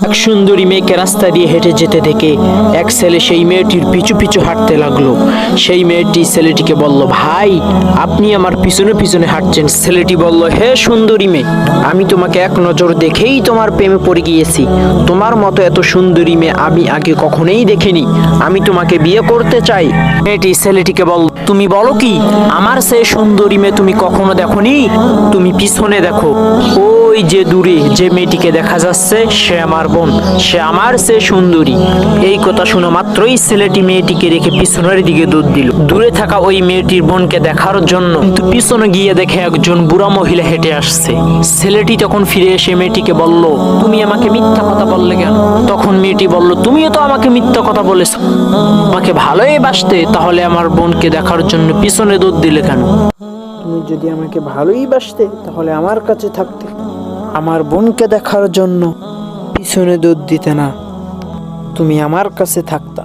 এক সুন্দরী মেয়েকে রাস্তা দিয়ে হেঁটে যেতে দেখে এক ছেলে সেই মেয়েটির পিছু পিছু হাঁটতে লাগলো। সেই মেয়েটি ছেলেটিকে বলল, ভাই আপনি আমার পিছনে পিছনে হাঁটছেন। ছেলেটি বলল, হে সুন্দরী মেয়ে, আমি তোমাকে এক নজর দেখেই তোমার প্রেমে পড়ে গিয়েছি। তোমার মতো এত সুন্দরী মেয়ে আমি আগে কখনোই দেখিনি। আমি তোমাকে বিয়ে করতে চাই। মেয়েটি ছেলেটিকে বলল, তুমি বলো কি? আমার সেই সুন্দরী মেয়ে তুমি কখনো দেখোনি? তুমি পিছনে দেখো, ওই যে দূরে যে মেয়েটিকে দেখা যাচ্ছে সে আমার বোন, সে আমার সে সুন্দরী। এই কথা শোনা মাত্রই ছেলেটি মেয়েটিকে রেখে পিছনের দিকে দৌড় দিল দূরে থাকা ওই মেয়েটির বোনকে দেখার জন্য। কিন্তু পিছনে গিয়ে দেখে একজন বুড়া মহিলা হেঁটে আসছে। ছেলেটি তখন ফিরে এসে মেয়েটিকে বলল, তুমি আমাকে মিথ্যা কথা বললে কেন? তখন মেয়েটি বলল, তুমিও তো আমাকে মিথ্যা কথা বলেছো। আমাকে ভালোই বাসতে, তাহলে আমার বোনকে দেখার জন্য পিছনে দৌড় দিলে কেন? তুমি যদি আমাকে ভালোই বাসতে তাহলে আমার কাছে থাকতে, আমার বোনকে দেখার জন্য পিছনে দৌড় দিতে না, তুমি আমার কাছে থাকতা।